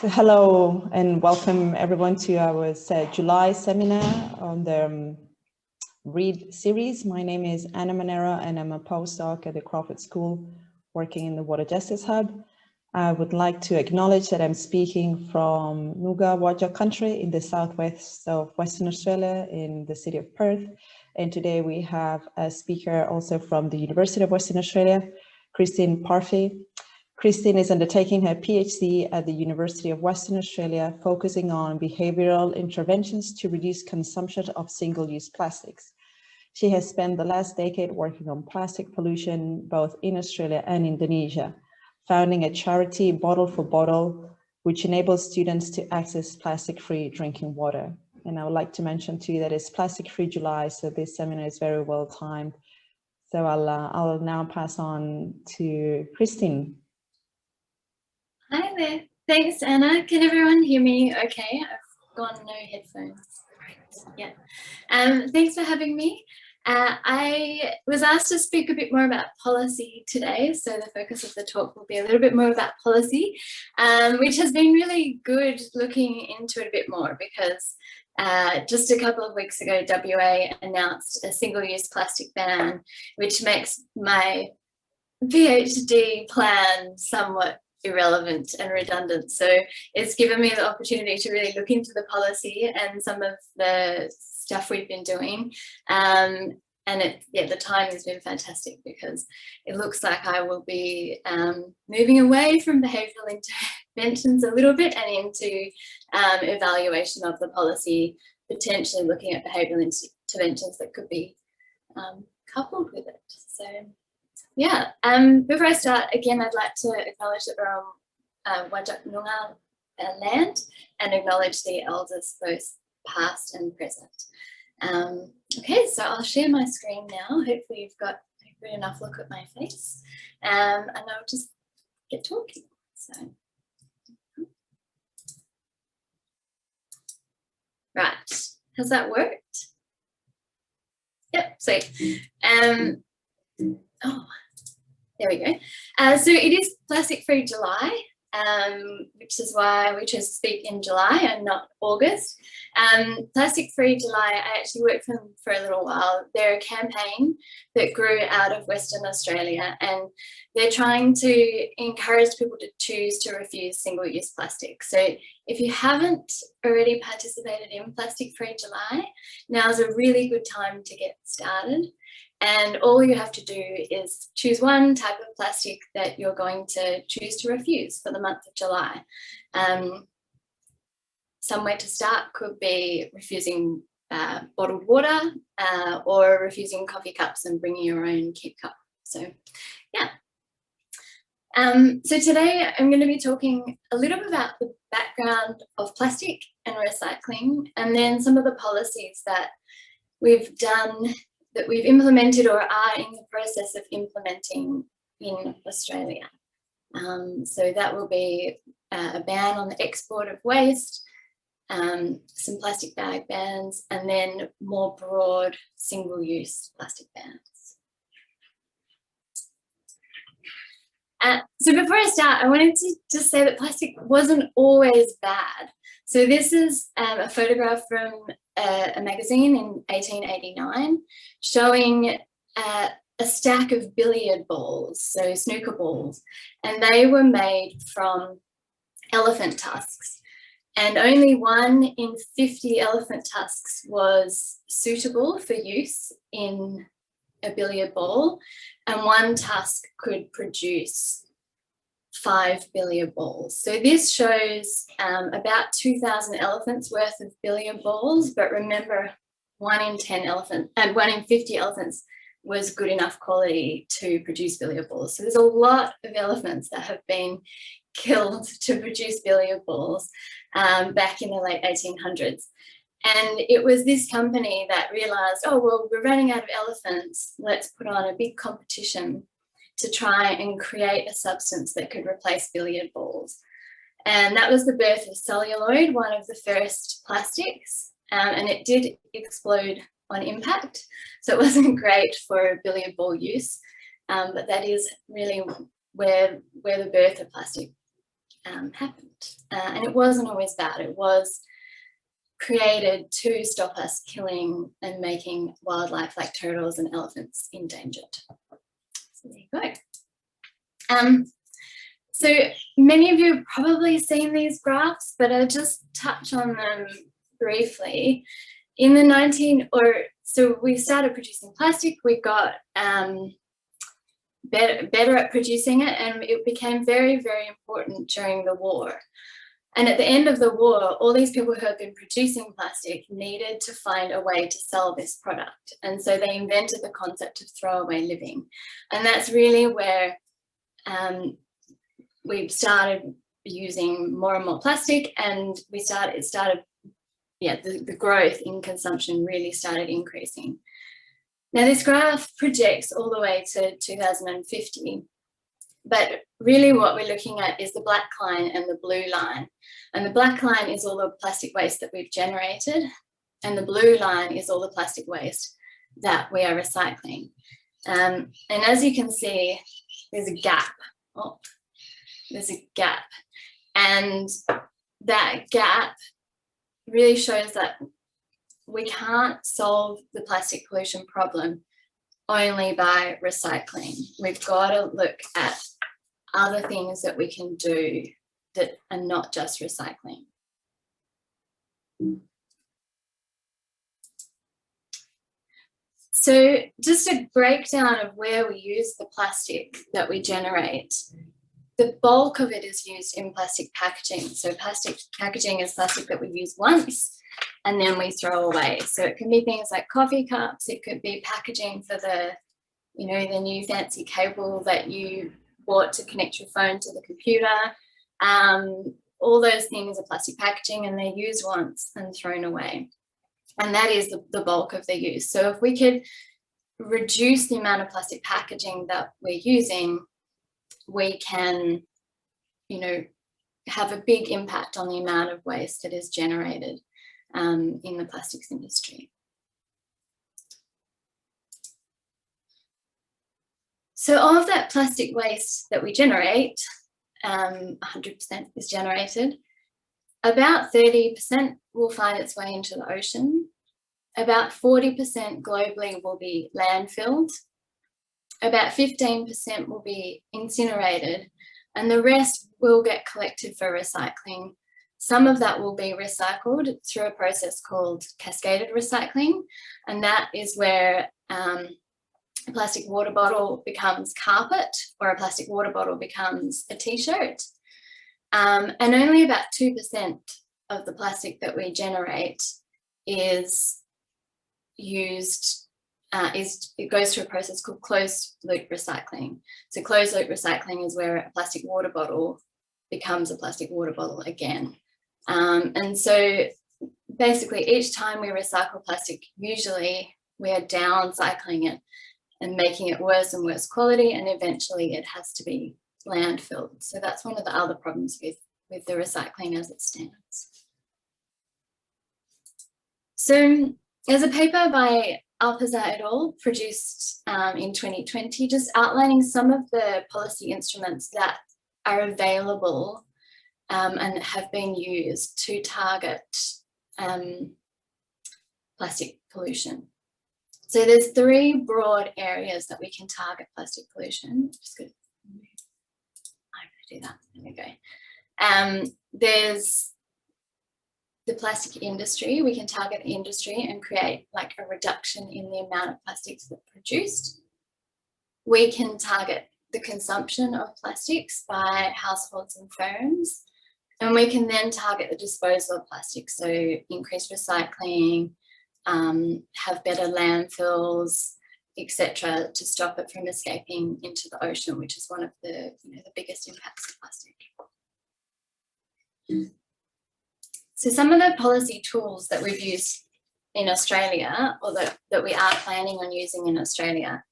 So hello and welcome everyone to our July seminar on the READ series. My name is Anna Manera and I'm a postdoc at the Crawford School working in the Water Justice Hub. I would like to acknowledge that I'm speaking from Nuga Wadja country in the southwest of Western Australia in the city of Perth. And today we have a speaker also from the University of Western Australia, Christine Parfitt. Christine is undertaking her PhD at the University of Western Australia, focusing on behavioural interventions to reduce consumption of single-use plastics. She has spent the last decade working on plastic pollution, both in Australia and Indonesia, founding a charity, Bottle for Bottle, which enables students to access plastic-free drinking water. And I would like to mention too that it's Plastic-Free July, so this seminar is very well timed. So I'll now pass on to Christine. Hi there. Thanks, Anna. Can everyone hear me okay? I've got no headphones. Right. Yeah. Thanks for having me. I was asked to speak a bit more about policy today, so the focus of the talk will be a little bit more about policy, which has been really good looking into it a bit more because just a couple of weeks ago, WA announced a single-use plastic ban, which makes my PhD plan somewhat irrelevant and redundant. So it's given me the opportunity to really look into the policy and some of the stuff we've been doing. And the time has been fantastic because it looks like I will be moving away from behavioural interventions a little bit and into evaluation of the policy, potentially looking at behavioural interventions that could be coupled with it. So yeah, before I start, again, I'd like to acknowledge that we're on Wajak Noongar land and acknowledge the elders, both past and present. Okay, so I'll share my screen now. Hopefully you've got a good enough look at my face, and I'll just get talking. So, right, has that worked? Yep, sweet. Oh, there we go. So it is Plastic-Free July, which is why we chose to speak in July and not August. Plastic-Free July, I actually worked for them for a little while. They're a campaign that grew out of Western Australia, and they're trying to encourage people to choose to refuse single-use plastic. So if you haven't already participated in Plastic-Free July, now's a really good time to get started. And all you have to do is choose one type of plastic that you're going to choose to refuse for the month of July. Some way to start could be refusing bottled water or refusing coffee cups and bringing your own keep cup. So yeah. So today I'm going to be talking a little bit about the background of plastic and recycling, and then some of the policies that we've done, that we've implemented or are in the process of implementing in Australia. So that will be a ban on the export of waste, some plastic bag bans, and then more broad single-use plastic bans. So before I start, I wanted to just say that plastic wasn't always bad. So this is a photograph from a magazine in 1889 showing a stack of billiard balls, so snooker balls, and they were made from elephant tusks. And only 1 in 50 elephant tusks was suitable for use in a billiard ball, and 1 tusk could produce 5 billiard balls. So this shows about 2,000 elephants worth of billiard balls, but remember 1 in 50 elephants was good enough quality to produce billiard balls. So there's a lot of elephants that have been killed to produce billiard balls back in the late 1800s. And it was this company that realised, oh, well, we're running out of elephants, let's put on a big competition to try and create a substance that could replace billiard balls. And that was the birth of celluloid, one of the first plastics, and it did explode on impact. So it wasn't great for billiard ball use, but that is really where the birth of plastic happened. And it wasn't always bad. It was created to stop us killing and making wildlife like turtles and elephants endangered. So there you go. So many of you have probably seen these graphs, but I'll just touch on them briefly. In the so we started producing plastic, we got better at producing it, and it became very, very important during the war. And at the end of the war, all these people who had been producing plastic needed to find a way to sell this product. And so they invented the concept of throwaway living. And that's really where we started using more and more plastic, and the growth in consumption really started increasing. Now this graph projects all the way to 2050, but really what we're looking at is the black line and the blue line. And the black line is all the plastic waste that we've generated, and the blue line is all the plastic waste that we are recycling. And as you can see, there's a gap. Oh, there's a gap. And that gap really shows that we can't solve the plastic pollution problem only by recycling. We've got to look at other things that we can do that are not just recycling. So just a breakdown of where we use the plastic that we generate. The bulk of it is used in plastic packaging. So plastic packaging is plastic that we use once and then we throw away. So it can be things like coffee cups, it could be packaging for the new fancy cable that you bought to connect your phone to the computer. All those things are plastic packaging, and they're used once and thrown away. And that is the bulk of their use. So if we could reduce the amount of plastic packaging that we're using, we can, have a big impact on the amount of waste that is generated in the plastics industry. So of that plastic waste that we generate, 100% is generated. About 30% will find its way into the ocean. About 40% globally will be landfilled. About 15% will be incinerated, and the rest will get collected for recycling. Some of that will be recycled through a process called cascaded recycling, and that is where a plastic water bottle becomes carpet, or a plastic water bottle becomes a t-shirt. And only about 2% of the plastic that we generate is used, it goes through a process called closed loop recycling. So closed loop recycling is where a plastic water bottle becomes a plastic water bottle again. And so basically each time we recycle plastic, usually we are downcycling it and making it worse and worse quality, and eventually it has to be landfilled. So that's one of the other problems with the recycling as it stands. So there's a paper by Alpazar et al. Produced in 2020, just outlining some of the policy instruments that are available and have been used to target plastic pollution. So there's 3 broad areas that we can target plastic pollution. Just good. I'm going to do that. There we go. There's the plastic industry. We can target the industry and create like a reduction in the amount of plastics that are produced. We can target the consumption of plastics by households and firms. And we can then target the disposal of plastics. So increase recycling, have better landfills, etc., to stop it from escaping into the ocean, which is one of the biggest impacts of plastic. So some of the policy tools that we've used in Australia, or that we are planning on using in Australia,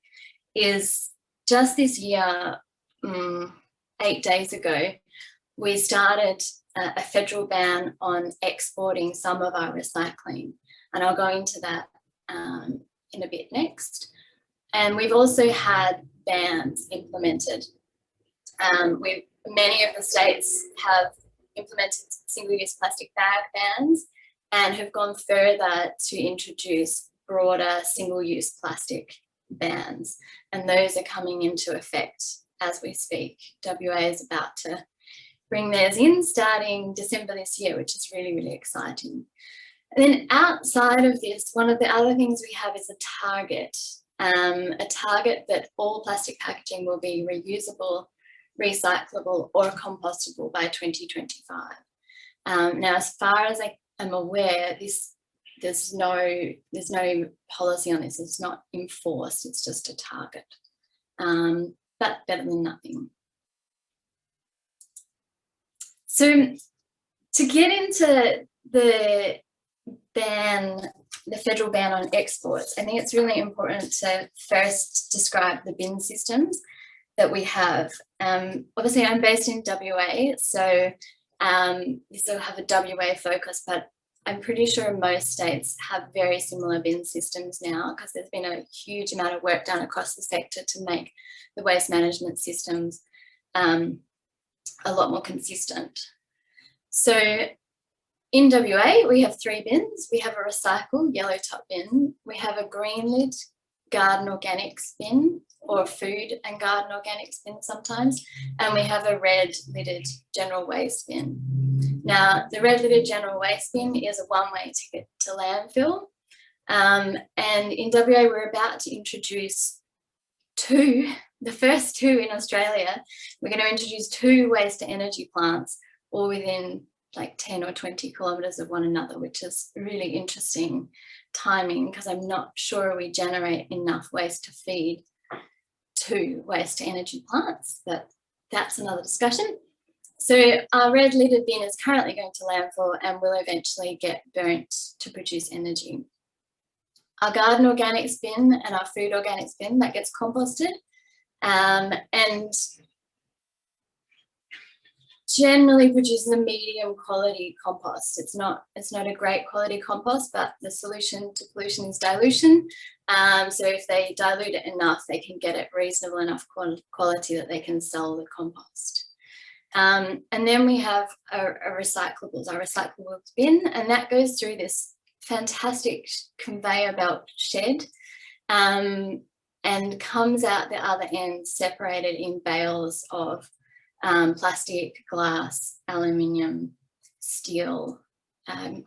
is just this year, 8 days ago, we started a federal ban on exporting some of our recycling. And I'll go into that in a bit next. And we've also had bans implemented. many of the states have implemented single-use plastic bag bans and have gone further to introduce broader single-use plastic bans, and those are coming into effect as we speak. WA is about to bring theirs in starting December this year, which is really, really exciting. And then outside of this, one of the other things we have is a target that all plastic packaging will be reusable, recyclable or compostable by 2025. Now, as far as I am aware, there's no policy on this. It's not enforced, it's just a target, but better than nothing. So to get into the federal ban on exports, I think it's really important to first describe the bin systems that we have. Obviously, I'm based in WA, so we still have a WA focus, but I'm pretty sure most states have very similar bin systems now, because there's been a huge amount of work done across the sector to make the waste management systems a lot more consistent. So in WA, we have 3 bins. We have a recycle yellow top bin, we have a green lid garden organics bin, or food and garden organics bin sometimes, and we have a red lidded general waste bin. Now, the red lidded general waste bin is a one-way ticket to landfill, and in WA we're about to introduce the first 2 in Australia. We're going to introduce 2 waste to energy plants, all within like 10 or 20 kilometres of one another, which is really interesting timing, because I'm not sure we generate enough waste to feed 2 waste to energy plants, but that's another discussion. So our red lidded bin is currently going to landfill and will eventually get burnt to produce energy. Our garden organics bin and our food organics bin, that gets composted, and generally produces a medium quality compost. It's not a great quality compost, but the solution to pollution is dilution. So if they dilute it enough, they can get it reasonable enough quality that they can sell the compost. And then we have our recyclables bin, and that goes through this fantastic conveyor belt shed and comes out the other end separated in bales of plastic, glass, aluminium, steel,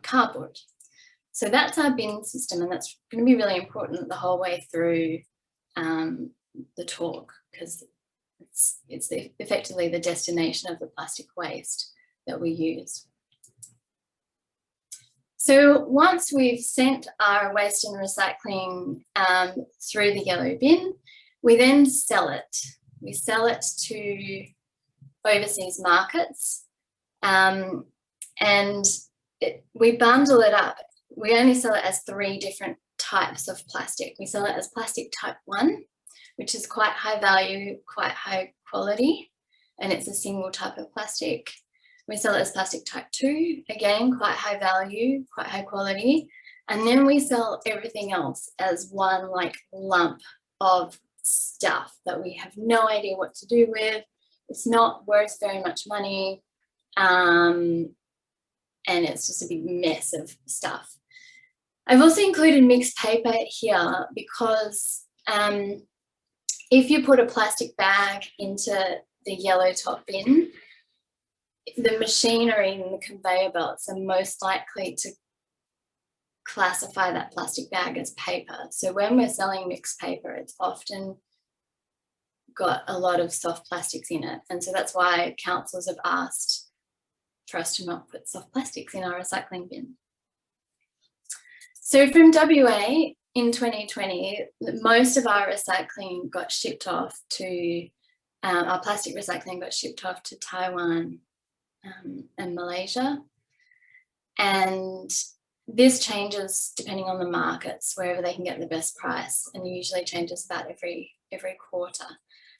cardboard. So that's our bin system, and that's going to be really important the whole way through the talk, because it's effectively the destination of the plastic waste that we use. So once we've sent our waste and recycling through the yellow bin, we then sell it. We sell it to overseas markets, and we bundle it up. We only sell it as 3 different types of plastic. We sell it as plastic type 1, which is quite high value, quite high quality, and it's a single type of plastic. We sell it as plastic type 2, again, quite high value, quite high quality. And then we sell everything else as one like lump of stuff that we have no idea what to do with. It's not worth very much money, and it's just a big mess of stuff. I've also included mixed paper here because if you put a plastic bag into the yellow top bin, the machinery and the conveyor belts are most likely to classify that plastic bag as paper. So when we're selling mixed paper, it's often got a lot of soft plastics in it. And so that's why councils have asked for us to not put soft plastics in our recycling bin. So from WA in 2020, most of our recycling got shipped off to, our plastic recycling got shipped off to Taiwan and Malaysia. And this changes depending on the markets, wherever they can get the best price, and usually changes about every quarter.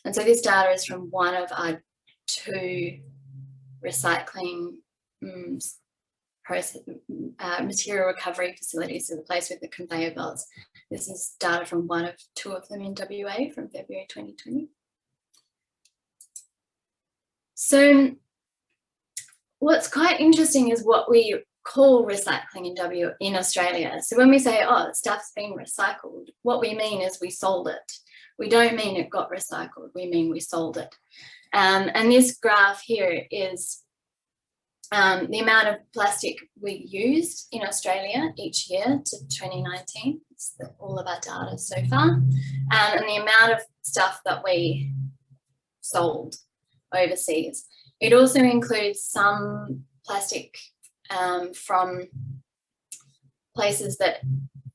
And so this data is from one of our 2 recycling material recovery facilities, so the place with the conveyor belts. This is data from one of 2 of them in WA from February 2020. So what's quite interesting is what we call recycling in Australia. So when we say, oh, stuff's been recycled, what we mean is we sold it. We don't mean it got recycled, we mean we sold it. And this graph here is the amount of plastic we used in Australia each year to 2019. It's all of our data so far. And the amount of stuff that we sold overseas. It also includes some plastic from places that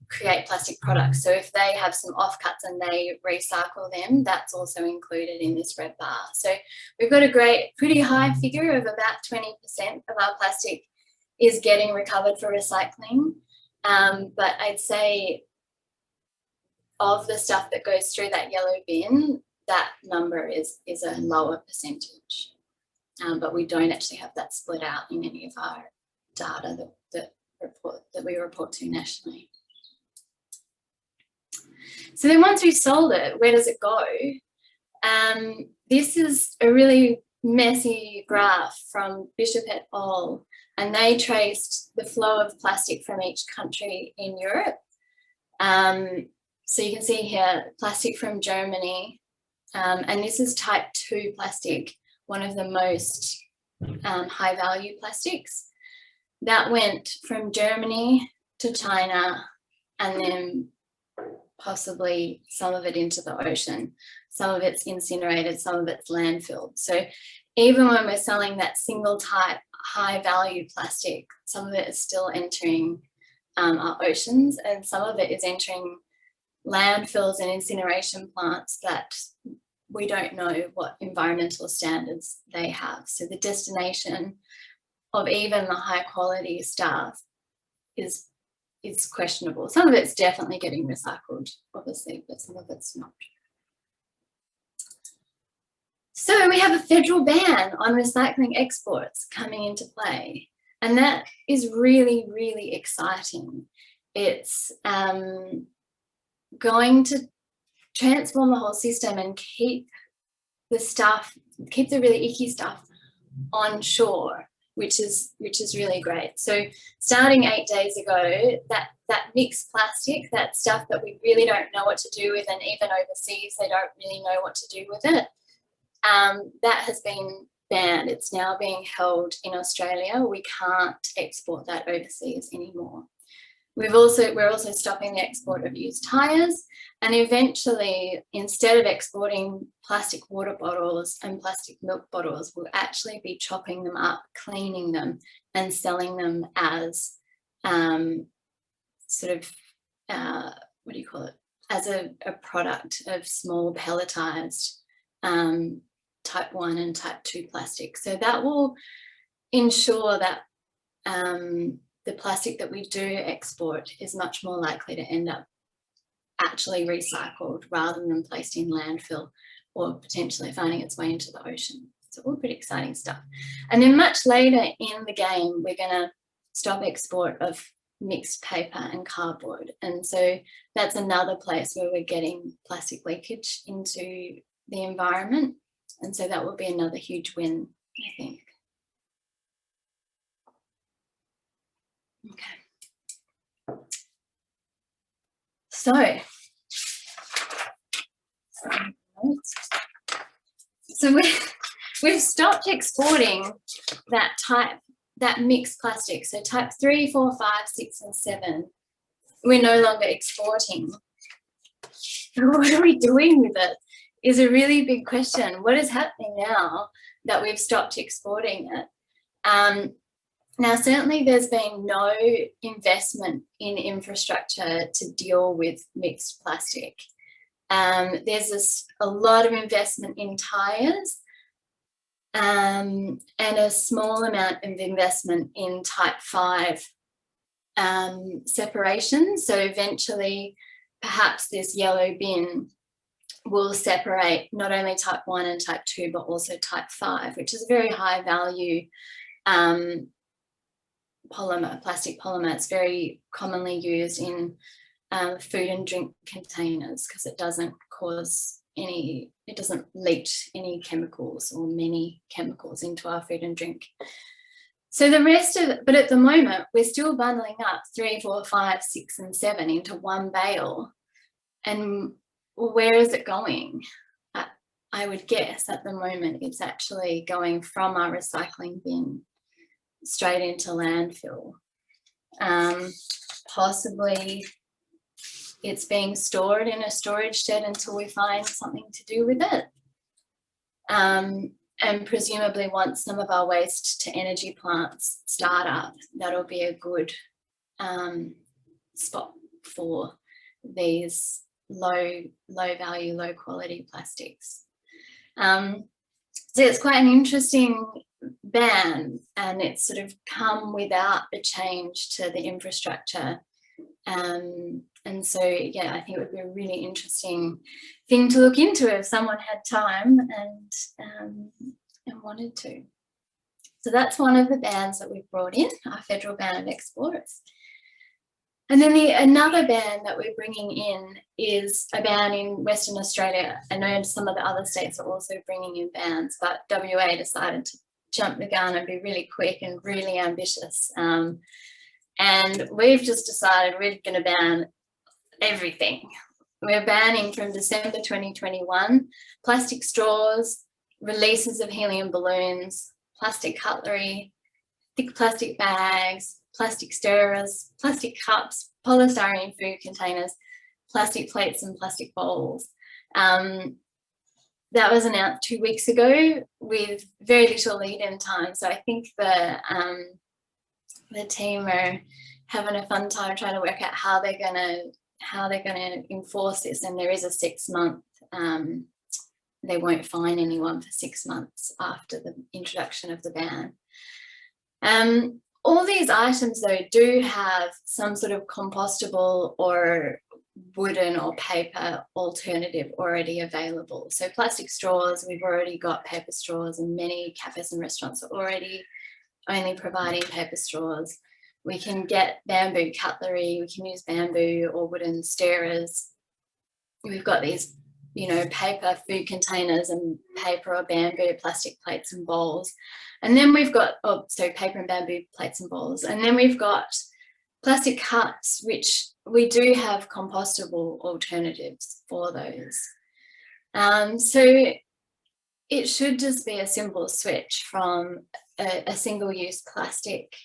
create plastic products. So if they have some offcuts and they recycle them, that's also included in this red bar. So we've got a pretty high figure of about 20% of our plastic is getting recovered for recycling. But I'd say of the stuff that goes through that yellow bin, that number is a lower percentage. But we don't actually have that split out in any of our data that we report to nationally. So then once we've sold it, where does it go? This is a really messy graph from Bishop et al. And they traced the flow of plastic from each country in Europe. So you can see here, plastic from Germany. And this is type 2 plastic, one of the most high value plastics. That went from Germany to China, and then possibly some of it into the ocean. Some of it's incinerated, some of it's landfilled. So even when we're selling that single type high value plastic, some of it is still entering our oceans, and some of it is entering landfills and incineration plants that we don't know what environmental standards they have. So the destination of even the high quality stuff is questionable. Some of it's definitely getting recycled, obviously, but some of it's not. So we have a federal ban on recycling exports coming into play, and that is really, really exciting. It's going to transform the whole system and keep the really icky stuff on shore, which is really great. So starting 8 days ago, that mixed plastic, that stuff that we really don't know what to do with, and even overseas they don't really know what to do with it, that has been banned. It's now being held in Australia. We can't export that overseas anymore. We're also stopping the export of used tyres, and eventually, instead of exporting plastic water bottles and plastic milk bottles, we'll actually be chopping them up, cleaning them, and selling them as as a product of small pelletized type 1 and type 2 plastic. So that will ensure that the plastic that we do export is much more likely to end up actually recycled rather than placed in landfill or potentially finding its way into the ocean. So all pretty exciting stuff. And then much later in the game, we're going to stop export of mixed paper and cardboard. And so that's another place where we're getting plastic leakage into the environment. And so that will be another huge win, I think. Okay. So we've stopped exporting that mixed plastic. So type 3, 4, 5, 6, and 7, we're no longer exporting. What are we doing with it is a really big question. What is happening now that we've stopped exporting it? Now, certainly there's been no investment in infrastructure to deal with mixed plastic. There's a lot of investment in tyres and a small amount of investment in type 5 separation. So eventually, perhaps this yellow bin will separate not only type 1 and type 2, but also type 5, which is a very high value plastic polymer. It's very commonly used in food and drink containers because it doesn't cause it doesn't leach any chemicals or many chemicals into our food and drink. So the rest of it, but at the moment, we're still bundling up 3, 4, 5, 6, and 7 into one bale. And where is it going? I would guess at the moment it's actually going from our recycling bin straight into landfill. Possibly it's being stored in a storage shed until we find something to do with it. And presumably once some of our waste to energy plants start up, that'll be a good spot for these low value, low quality plastics. So it's quite an interesting ban, and it's sort of come without a change to the infrastructure. And so, yeah, I think it would be a really interesting thing to look into if someone had time and wanted to. So that's one of the bans that we've brought in, our federal ban of exports. And then another ban that we're bringing in is a ban in Western Australia. I know some of the other states are also bringing in bans, but WA decided to jump the gun and be really quick and really ambitious. And we've just decided we're going to ban everything. We're banning from December 2021 plastic straws, releases of helium balloons, plastic cutlery, thick plastic bags, plastic stirrers, plastic cups, polystyrene food containers, plastic plates and plastic bowls. That was announced 2 weeks ago with very little lead-in time. So I think the team are having a fun time trying to work out how they're gonna enforce this. And there is a 6-month. They won't fine anyone for 6 months after the introduction of the ban. All these items, though, do have some sort of compostable or wooden or paper alternative already available. So plastic straws, we've already got paper straws, and many cafes and restaurants are already only providing paper straws. We can get bamboo cutlery, we can use bamboo or wooden stirrers. We've got these, you know, paper food containers and paper or bamboo plastic plates and bowls. And then we've got, paper and bamboo plates and bowls. And then we've got plastic cups, which we do have compostable alternatives for those. So it should just be a simple switch from a single-use plastic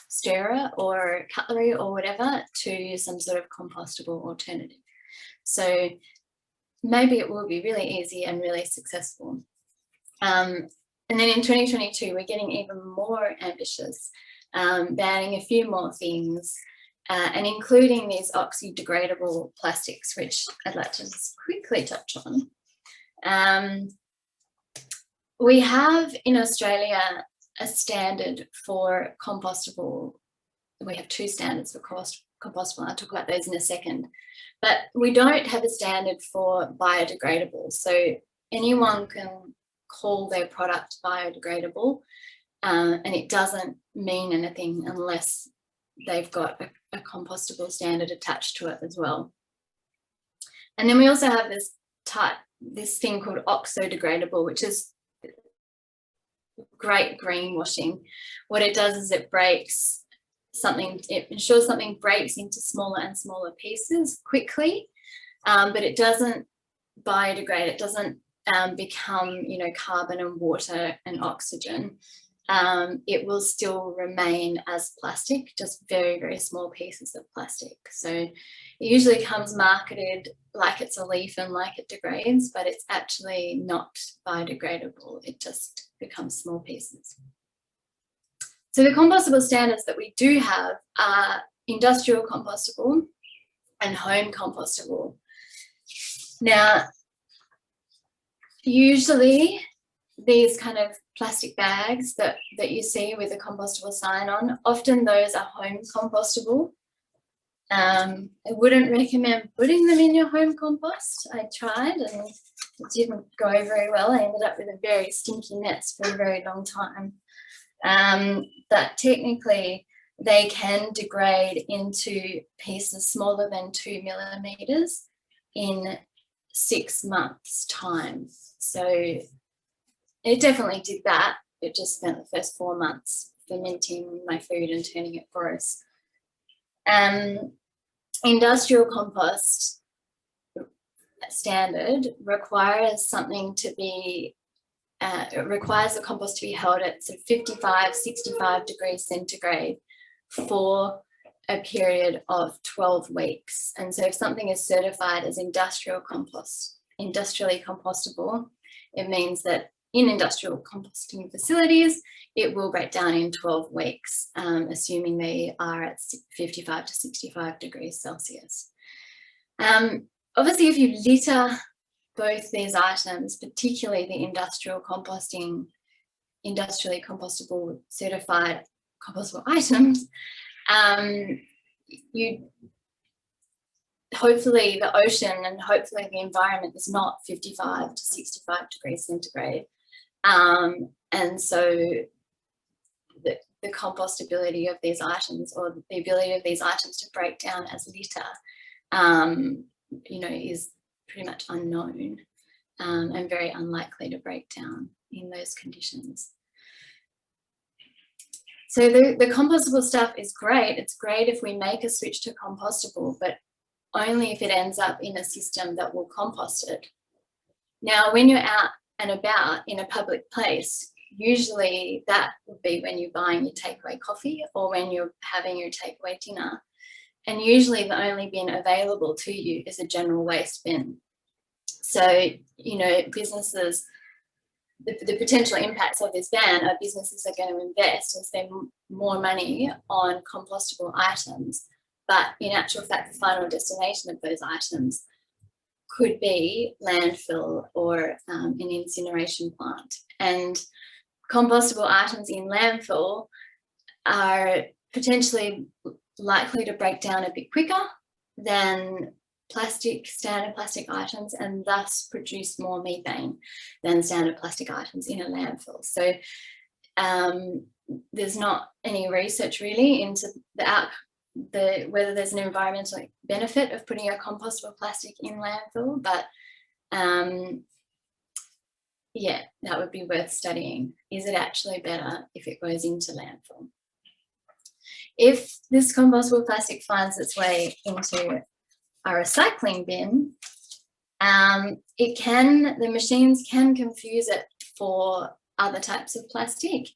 stirrer or cutlery or whatever to some sort of compostable alternative. So maybe it will be really easy and really successful. And then in 2022, we're getting even more ambitious, banning a few more things, and including these oxydegradable plastics, which I'd like to just quickly touch on. We have in Australia a standard for compostable. We have 2 standards for compostable. I'll talk about those in a second. But we don't have a standard for biodegradable. So anyone can call their product biodegradable, and it doesn't mean anything unless they've got a compostable standard attached to it as well. And then we also have this thing called oxo-degradable, which is great greenwashing. What it does is it ensures something breaks into smaller and smaller pieces quickly, but it doesn't biodegrade. It doesn't become, you know, carbon and water and oxygen. It will still remain as plastic, just very, very small pieces of plastic. So it usually comes marketed like it's a leaf and like it degrades, but it's actually not biodegradable. It just becomes small pieces. So the compostable standards that we do have are industrial compostable and home compostable. Now, usually these kind of plastic bags that you see with a compostable sign on, often those are home compostable. I wouldn't recommend putting them in your home compost. I tried and it didn't go very well. I ended up with a very stinky mess for a very long time. But technically they can degrade into pieces smaller than 2 millimeters in 6 months' time. So it definitely did that. It just spent the first 4 months fermenting my food and turning it gross. Industrial compost standard requires something to be, it requires the compost to be held at sort of 55, 65 degrees centigrade for a period of 12 weeks. And so if something is certified as industrially compostable, it means that in industrial composting facilities, it will break down in 12 weeks, assuming they are at 55 to 65 degrees Celsius. Obviously, if you litter both these items, particularly the industrially compostable certified compostable items, hopefully the ocean and hopefully the environment is not 55 to 65 degrees centigrade. And so the compostability of these items, or the ability of these items to break down as litter, you know, is pretty much unknown, and very unlikely to break down in those conditions. So the compostable stuff is great. It's great if we make a switch to compostable, but only if it ends up in a system that will compost it. Now, when you're out and about in a public place, usually that would be when you're buying your takeaway coffee or when you're having your takeaway dinner. And usually the only bin available to you is a general waste bin. So, you know, businesses, the potential impacts of this ban are businesses are going to invest and spend more money on compostable items. But in actual fact, the final destination of those items could be landfill or an incineration plant. And compostable items in landfill are potentially likely to break down a bit quicker than standard plastic items, and thus produce more methane than standard plastic items in a landfill. So there's not any research really into whether there's an environmental benefit of putting a compostable plastic in landfill, but yeah, that would be worth studying. Is it actually better if it goes into landfill? If this compostable plastic finds its way into a recycling bin, the machines can confuse it for other types of plastic,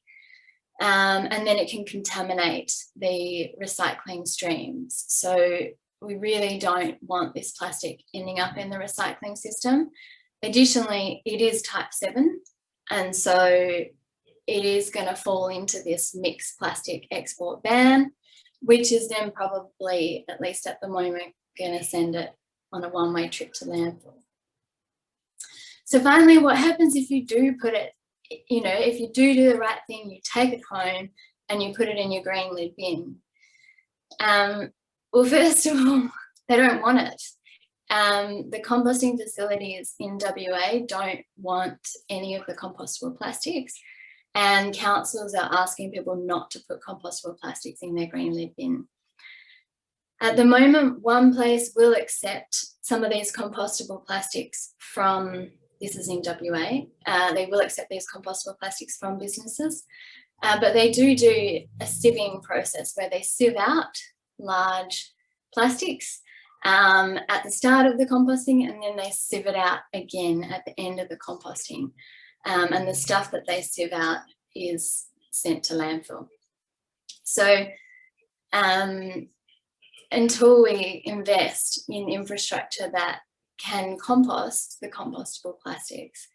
and then it can contaminate the recycling streams. So we really don't want this plastic ending up in the recycling system. Additionally, it is type 7, and so it is going to fall into this mixed plastic export ban, which is then probably, at least at the moment, going to send it on a one-way trip to landfill. So finally, what happens if you do put it, you know, if you do the right thing, you take it home and you put it in your green lid bin? Well, first of all, they don't want it. The composting facilities in WA don't want any of the compostable plastics, and councils are asking people not to put compostable plastics in their green lid bin. At the moment, one place will accept some of these compostable plastics from, this is in WA, they will accept these compostable plastics from businesses, but they do a sieving process where they sieve out large plastics at the start of the composting, and then they sieve it out again at the end of the composting. And the stuff that they sieve out is sent to landfill. So until we invest in infrastructure that can compost the compostable plastics,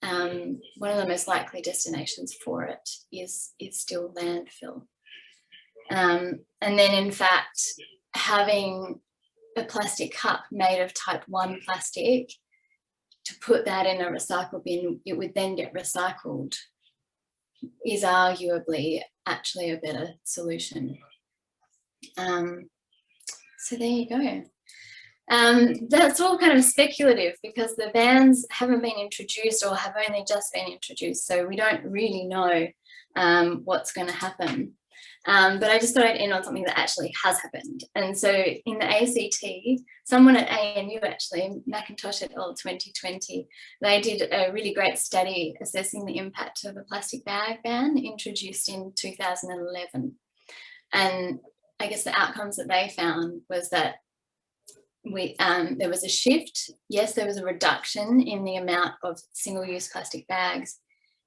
one of the most likely destinations for it is still landfill. And then in fact, having a plastic cup made of type 1 plastic, to put that in a recycle bin, it would then get recycled, is arguably actually a better solution. So there you go. That's all kind of speculative because the bans haven't been introduced or have only just been introduced, so we don't really know what's going to happen. But I just thought I'd end on something that actually has happened. And so in the ACT, someone at ANU actually, Macintosh et al. 2020, they did a really great study assessing the impact of a plastic bag ban introduced in 2011. And I guess the outcomes that they found was that there was a shift. Yes, there was a reduction in the amount of single-use plastic bags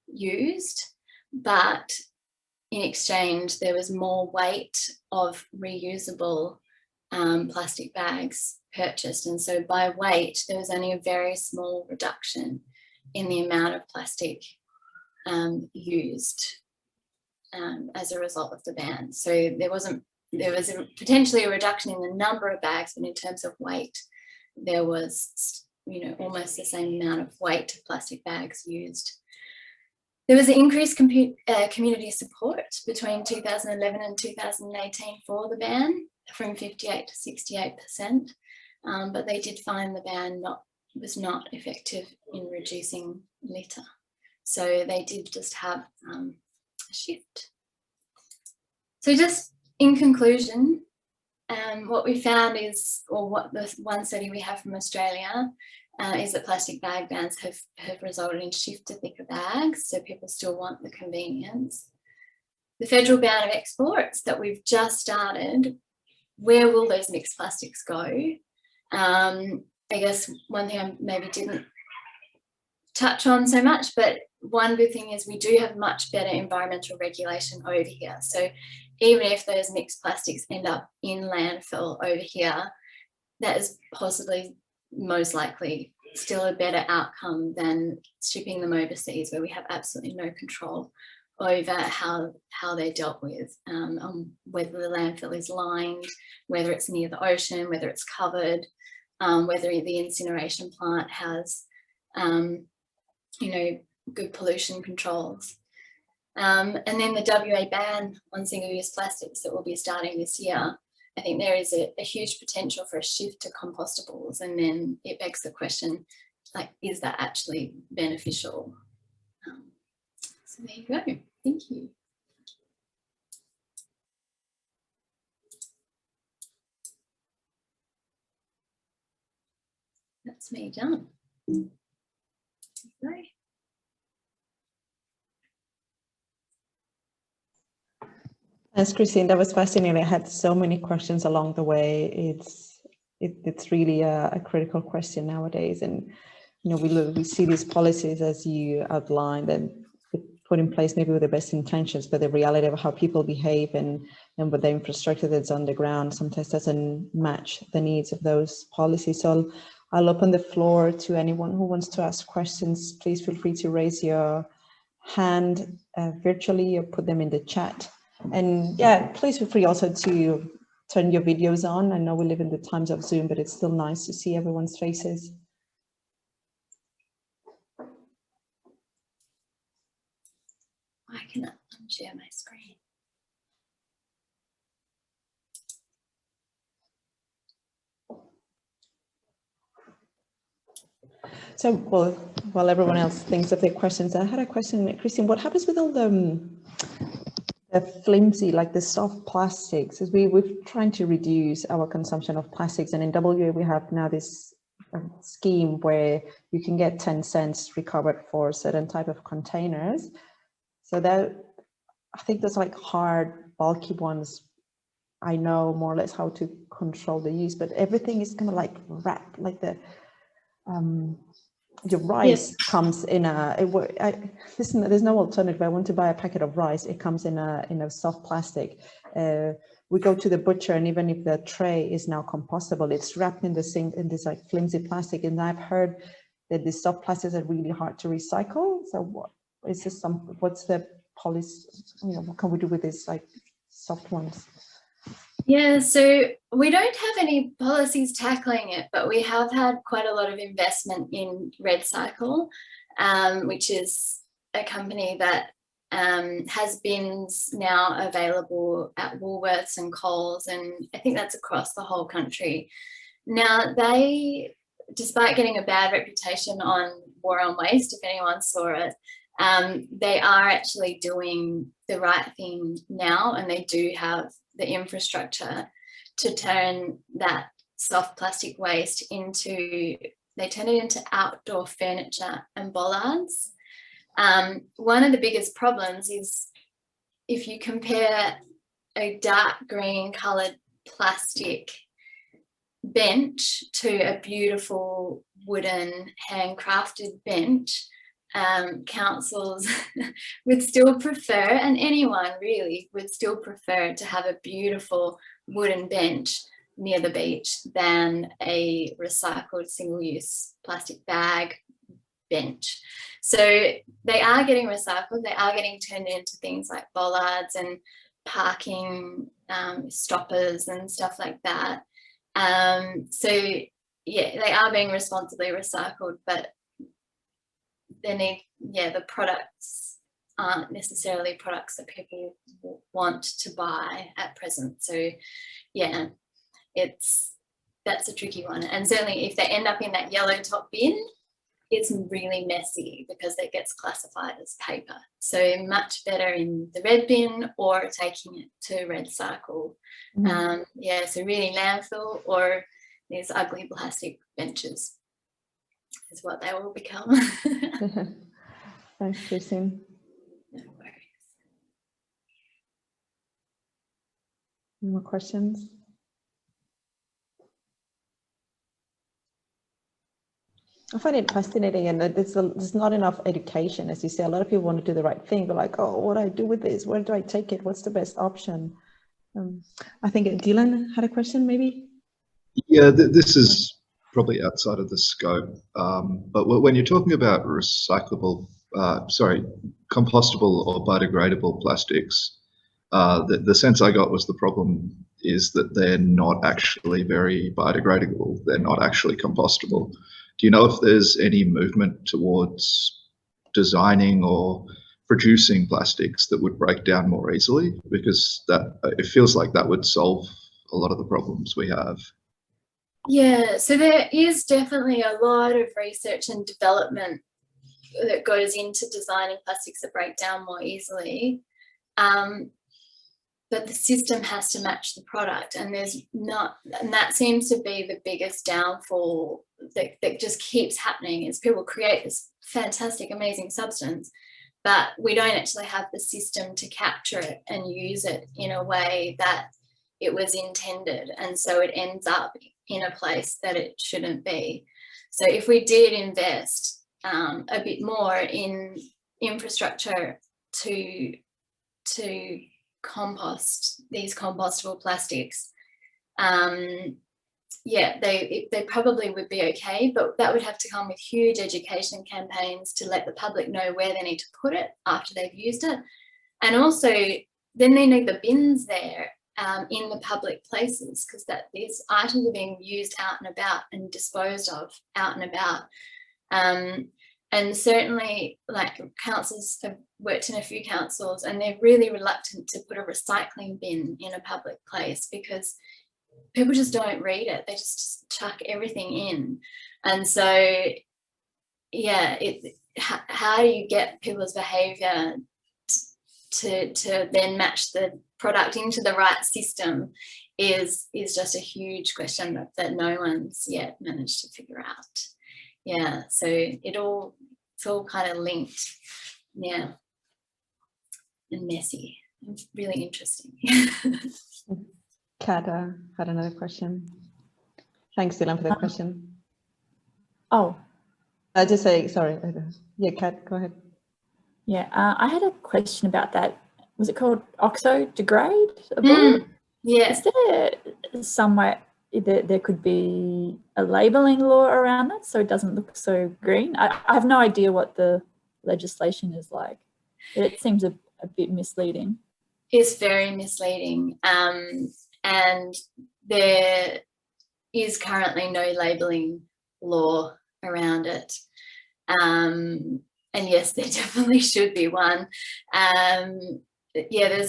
used, but in exchange, there was more weight of reusable plastic bags purchased. And so by weight, there was only a very small reduction in the amount of plastic used as a result of the ban. So there was potentially a reduction in the number of bags, but in terms of weight, there was, almost the same amount of weight of plastic bags used. There was an increased community support between 2011 and 2018 for the ban, from 58 to 68%, but they did find the ban was not effective in reducing litter. So they did just have a shift. So just in conclusion, what we found is, or what the one study we have from Australia, is that plastic bag bans have resulted in shift to thicker bags, so people still want the convenience. The federal ban of exports that we've just started, where will those mixed plastics go? I guess one thing I maybe didn't touch on so much, but one good thing is we do have much better environmental regulation over here. So even if those mixed plastics end up in landfill over here, that is possibly most likely still a better outcome than shipping them overseas, where we have absolutely no control over how they're dealt with, whether the landfill is lined, whether it's near the ocean, whether it's covered, whether the incineration plant has, good pollution controls. And then the WA ban on single-use plastics that will be starting this year, I think there is a huge potential for a shift to compostables, and then it begs the question, is that actually beneficial? So there you go. Thank you. That's me done. Okay. Thanks, Christine. That was fascinating. I had so many questions along the way. It's really a critical question nowadays, and we see these policies as you outlined and put in place maybe with the best intentions, but the reality of how people behave and what the infrastructure that's on the ground sometimes doesn't match the needs of those policies. So I'll open the floor to anyone who wants to ask questions. Please feel free to raise your hand virtually or put them in the chat. And yeah, please feel free also to turn your videos on. I know we live in the times of Zoom, but it's still nice to see everyone's faces. I can unshare my screen. So, well, while everyone else thinks of their questions, I had a question, Christine. What happens with all the flimsy, like the soft plastics? As we're trying to reduce our consumption of plastics, and in WA we have now this scheme where you can get 10 cents recovered for certain type of containers. So that, I think that's like hard, bulky ones. I know more or less how to control the use, but everything is kind of like wrapped, like the your rice comes in listen, there's no alternative. I want to buy a packet of rice. It comes in a soft plastic. We go to the butcher, and even if the tray is now compostable, it's wrapped in this like flimsy plastic. And I've heard that the soft plastics are really hard to recycle. So what is this? What's the policy? What can we do with these like soft ones? Yeah, so we don't have any policies tackling it, but we have had quite a lot of investment in Redcycle, which is a company that has bins now available at Woolworths and Coles, and I think that's across the whole country. Now, they, despite getting a bad reputation on War on Waste, if anyone saw it, They are actually doing the right thing now, and they do have the infrastructure to turn that soft plastic waste into, they turn it into outdoor furniture and bollards. One of the biggest problems is if you compare a dark green coloured plastic bench to a beautiful wooden handcrafted bench, councils would still prefer, and anyone really would still prefer, to have a beautiful wooden bench near the beach than a recycled single-use plastic bag bench. So they are getting recycled, they are getting turned into things like bollards and parking stoppers and stuff like that. So yeah, they are being responsibly recycled, but they need, yeah, the products aren't necessarily products that people want to buy at present. So yeah, that's a tricky one. And certainly if they end up in that yellow top bin, it's really messy because it gets classified as paper. So much better in the red bin or taking it to Redcycle. Yeah, so really landfill or these ugly plastic benches is what they will become. Thanks, Christine. No worries. Any more questions? I find it fascinating, and there's not enough education. As you say, a lot of people want to do the right thing. They're like, oh, what do I do with this? Where do I take it? What's the best option? I think Dylan had a question, maybe? Yeah, this is probably outside of the scope. But when you're talking about compostable or biodegradable plastics, the sense I got was the problem is that they're not actually very biodegradable. They're not actually compostable. Do you know if there's any movement towards designing or producing plastics that would break down more easily? Because it feels like that would solve a lot of the problems we have. Yeah, so there is definitely a lot of research and development that goes into designing plastics that break down more easily. But the system has to match the product, and that seems to be the biggest downfall that just keeps happening, is people create this fantastic, amazing substance, but we don't actually have the system to capture it and use it in a way that it was intended, and so it ends up in a place that it shouldn't be. So if we did invest a bit more in infrastructure to compost these compostable plastics, yeah, they probably would be okay, but that would have to come with huge education campaigns to let the public know where they need to put it after they've used it. And also then they need the bins there in the public places, because these items are being used out and about and disposed of out and about. And certainly, like, councils have worked in a few councils and they're really reluctant to put a recycling bin in a public place because people just don't read it. They just chuck everything in. And so, yeah, how do you get people's behaviour to then match the product into the right system is just a huge question that no one's yet managed to figure out. Yeah, so it's all kind of linked, yeah, and messy. It's really interesting. Kat had another question. Thanks, Dylan, for the question. Oh. I just say, sorry. Yeah, Kat, go ahead. Yeah, I had a question about that. Was it called oxo-degradable? Yeah. Is there somewhere there could be a labelling law around that so it doesn't look so green? I have no idea what the legislation is like. It seems a bit misleading. It's very misleading. And there is currently no labelling law around it. And yes, there definitely should be one. Yeah,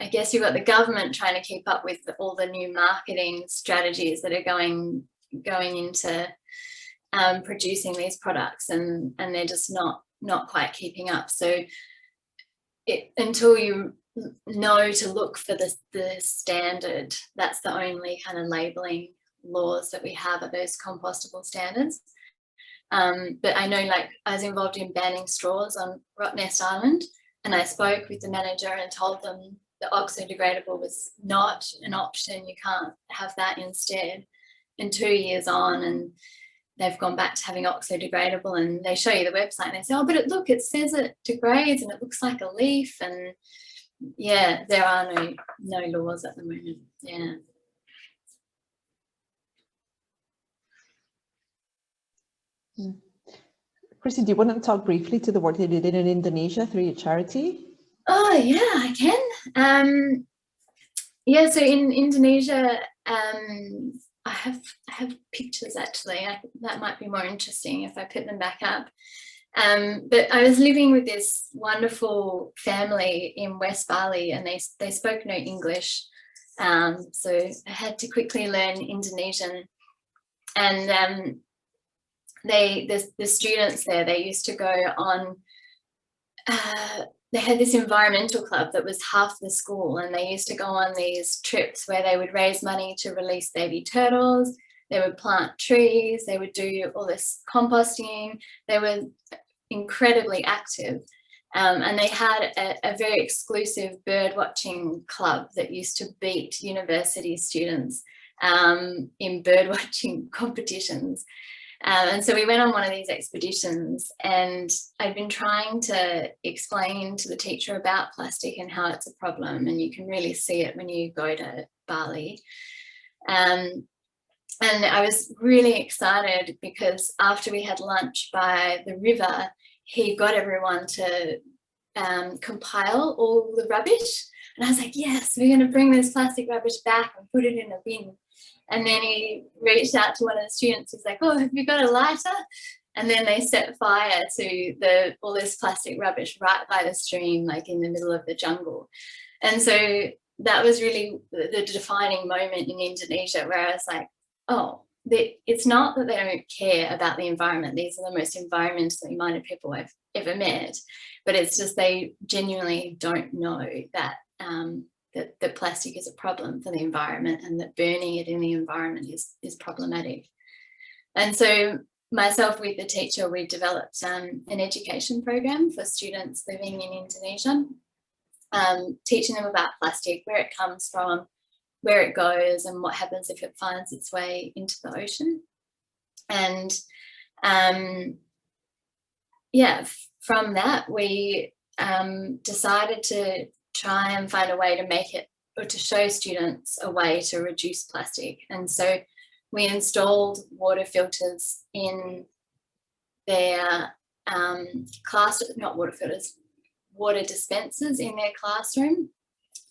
I guess you've got the government trying to keep up with all the new marketing strategies that are going into producing these products, and they're just not not quite keeping up. So until you know to look for the standard, that's the only kind of labelling laws that we have are those compostable standards. But I know, like, I was involved in banning straws on Rottnest Island, and I spoke with the manager and told them the oxo-degradable was not an option. You can't have that instead. And 2 years on, and they've gone back to having oxo-degradable, and they show you the website and they say, oh, but look, it says it degrades and it looks like a leaf. And yeah, there are no laws at the moment. Yeah. Christine, do you want to talk briefly to the work you did in Indonesia through your charity? Oh yeah, I can. Yeah, so in Indonesia, I have pictures actually. That might be more interesting if I put them back up. But I was living with this wonderful family in West Bali, and they spoke no English, so I had to quickly learn Indonesian. And the students there, they used to go on. They had this environmental club that was half the school, and they used to go on these trips where they would raise money to release baby turtles. They would plant trees. They would do all this composting. They were incredibly active. And they had a very exclusive bird watching club that used to beat university students in bird watching competitions. And so we went on one of these expeditions, and I'd been trying to explain to the teacher about plastic and how it's a problem, and you can really see it when you go to Bali. And I was really excited because after we had lunch by the river, he got everyone to compile all the rubbish. And I was like, yes, we're going to bring this plastic rubbish back and put it in a bin. And then he reached out to one of the students. He's like, oh, have you got a lighter? And then they set fire to all this plastic rubbish right by the stream, like in the middle of the jungle. And so that was really the defining moment in Indonesia, where I was like, oh, it's not that they don't care about the environment. These are the most environmentally minded people I've ever met. But it's just they genuinely don't know that that plastic is a problem for the environment, and that burning it in the environment is problematic. And so myself with the teacher, we developed an education program for students living in Indonesia, teaching them about plastic, where it comes from, where it goes, and what happens if it finds its way into the ocean. And yeah, from that we decided to try and find a way to make it, or to show students a way to reduce plastic. And so we installed water filters in their not water filters, water dispensers in their classroom.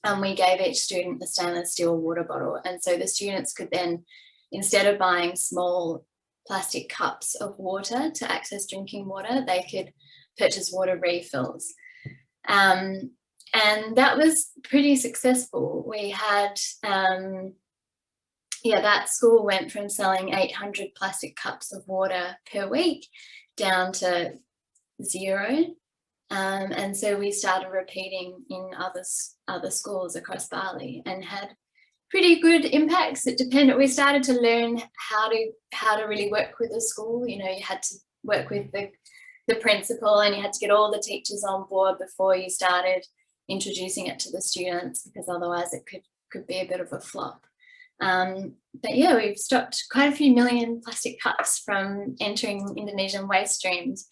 And we gave each student a stainless steel water bottle. And so the students could then, instead of buying small plastic cups of water to access drinking water, they could purchase water refills. And that was pretty successful. We had, that school went from selling 800 plastic cups of water per week down to 0. And so we started repeating in other schools across Bali, and had pretty good impacts. It depended. We started to learn how to really work with a school. You know, you had to work with the principal, and you had to get all the teachers on board before you started introducing it to the students, because otherwise it could be a bit of a flop. But yeah, we've stopped quite a few million plastic cups from entering Indonesian waste streams,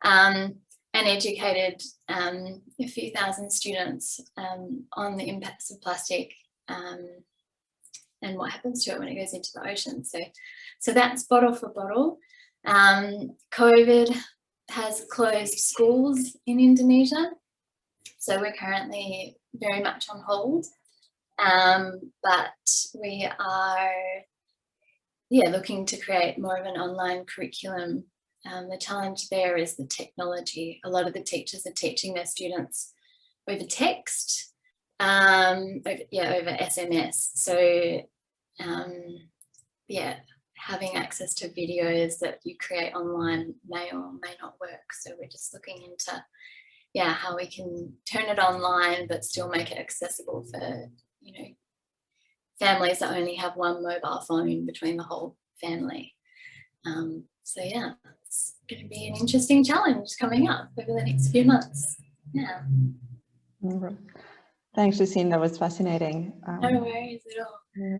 and educated a few thousand students on the impacts of plastic and what happens to it when it goes into the ocean. So that's bottle for bottle. COVID has closed schools in Indonesia, so we're currently very much on hold, but we are looking to create more of an online curriculum. The challenge there is the technology. A lot of the teachers are teaching their students over text, over SMS. So having access to videos that you create online may or may not work. So we're just looking into, yeah, how we can turn it online but still make it accessible for, you know, families that only have one mobile phone between the whole family. So yeah, it's going to be an interesting challenge coming up over the next few months. Yeah. Thanks, Christine. That was fascinating. No worries at all.